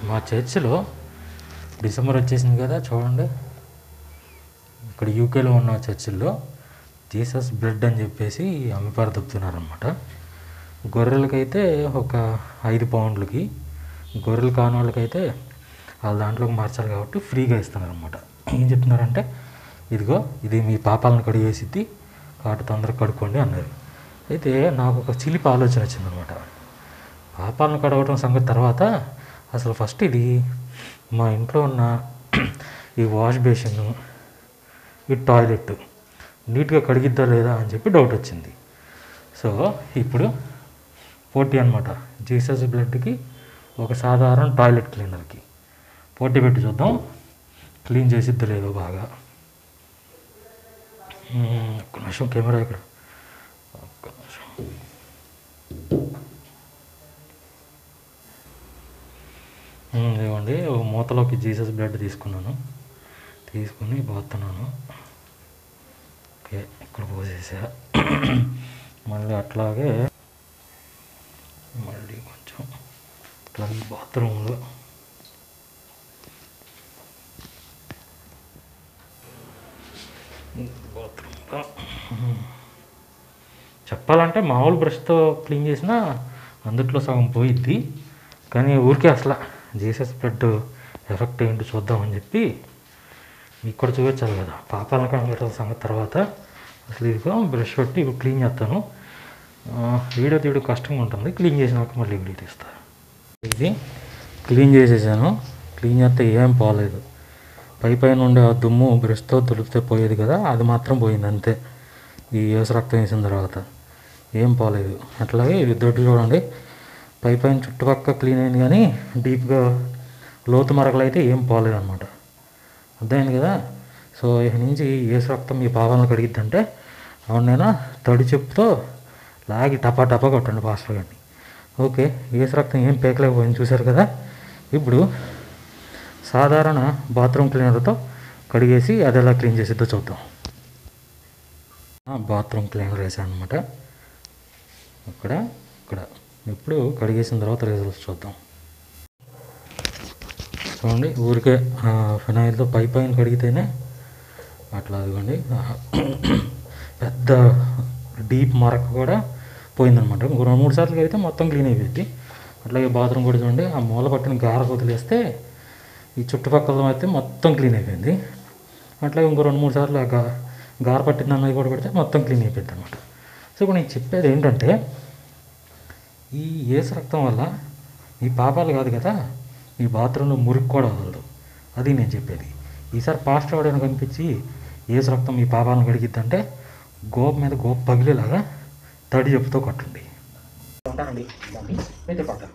మా చర్చిలో డిసెంబర్ వచ్చేసింది కదా, చూడండి ఇక్కడ యూకేలో ఉన్న చర్చిల్లో జీసస్ బ్లడ్ అని చెప్పేసి అమ్మిపారు దొబ్బుతున్నారనమాట. గొర్రెలకైతే ఒక 5 పౌండ్లకి, గొర్రెలు కాని వాళ్ళకైతే వాళ్ళ దాంట్లోకి మార్చాలి కాబట్టి ఫ్రీగా ఇస్తున్నారనమాట. ఏం చెప్తున్నారంటే, ఇదిగో ఇది మీ పాపాలను కడిగేసిద్ది కాబట్టి తొందరగా కడుక్కోండి అన్నారు. అయితే నాకు ఒక చిలిపి ఆలోచన వచ్చిందనమాట. పాపాలను కడగటం సంగతి తర్వాత, అసలు ఫస్ట్ ఇది మా ఇంట్లో ఉన్న ఈ వాష్ బేసిన్, ఈ టాయిలెట్ నీట్గా కడిగిద్దా లేదా అని చెప్పి డౌట్ వచ్చింది. సో ఇప్పుడు పోటీ అనమాట, జీసస్ బ్లడ్కి ఒక సాధారణ టాయిలెట్ క్లీనర్కి పోటీ పెట్టి చూద్దాం క్లీన్ చేసిద్దా లేదో బాగా. ఒక్క నిమిషం కెమెరా ఇక్కడ, ఒక్క నిమిషం. ఇవ్వండి, ఒక మూతలోకి జీసస్ బ్లడ్ తీసుకుని పోతున్నాను. ఓకే, ఇక్కడ పోసేసా. మళ్ళీ అట్లాగే మళ్ళీ కొంచెం అట్లాగే బాత్రూంలో చెప్పాలంటే మామూలు బ్రష్తో క్లీన్ చేసినా అందుట్లో సగం పోయిద్ది. కానీ ఊరికే అసలు జీసస్ బ్లడ్ ఎఫెక్ట్ ఏంటి చూద్దామని చెప్పి మీకు కూడా చూపించాలి కదా. పాపాలను కనబెట్టాల సంగతి తర్వాత అసలు ఇదిగో బ్రష్ పెట్టి ఇప్పుడు క్లీన్ చేస్తాను. వీడియో తీయడం కష్టంగా ఉంటుంది, క్లీన్ చేసినాక మళ్ళీ వీడియో తీస్తాను. ఇది క్లీన్ చేసేసాను. క్లీన్ చేస్తే ఏం పోలేదు. పైన ఉండే ఆ దుమ్ము బ్రష్తో తులిపితే పోయేది కదా, అది మాత్రం పోయింది అంతే. ఈ యేసు రక్తం వేసిన తర్వాత ఏం పోలేదు. అట్లాగే ఇది దొడ్డు చూడండి, పైన చుట్టుపక్కల క్లీన్ అయింది కానీ డీప్గా లోతు మరకలు అయితే ఏం పోలేదు అనమాట. అర్థమైంది కదా. సో ఇక నుంచి యేసు రక్తం మీ పాపాలను కడిగిద్దంటే అవునైనా తడి చెప్పుతో లాగి టపా కొట్టండి పాస్టర్ గారిని. ఓకే, యేసు రక్తం ఏం పేకలేకపోయింది చూశారు కదా. ఇప్పుడు సాధారణ బాత్రూమ్ క్లీనర్తో కడిగేసి అది ఎలా క్లీన్ చేసిద్దో చూద్దాం. బాత్రూమ్ క్లీనర్ వేసాను అనమాట. ఇక్కడ ఇప్పుడు కడిగేసిన తర్వాత రిజల్ట్స్ చూద్దాం. చూడండి, ఊరికే ఫినాయిల్తో పైన కడిగితేనే అట్లా అదిగోండి పెద్ద డీప్ మరక కూడా పోయిందనమాట. ఇంకో 2-3 సార్లు అయితే మొత్తం క్లీన్ అయిపోయింది. అట్లాగే బాత్రూమ్ కూడా చూడండి, ఆ మూల పట్టిన గార వదిలేస్తే ఈ చుట్టుపక్కల అయితే మొత్తం క్లీన్ అయిపోయింది. అట్లాగే ఇంకో 2-3 సార్లు ఆ గార పట్టింది అన్నది కూడా పెడితే మొత్తం క్లీన్ అయిపోయింది అనమాట. సో ఇప్పుడు నేను చెప్పేది ఏంటంటే, ఈ యేసు రక్తం వల్ల ఈ పాపాలు కాదు కదా, ఈ బాత్రూంలో మురికి కూడా వదలదు. అది నేను చెప్పేది. ఈసారి పాస్టర్ ఎవడైనా కనిపించి యేసు రక్తం ఈ పాపాలను కడిగిద్దంటే గోప మీద గోప పగిలేలాగా తడి చెప్పుతో కొట్టండి. ఉంటానండి, మీతో కొడతాను.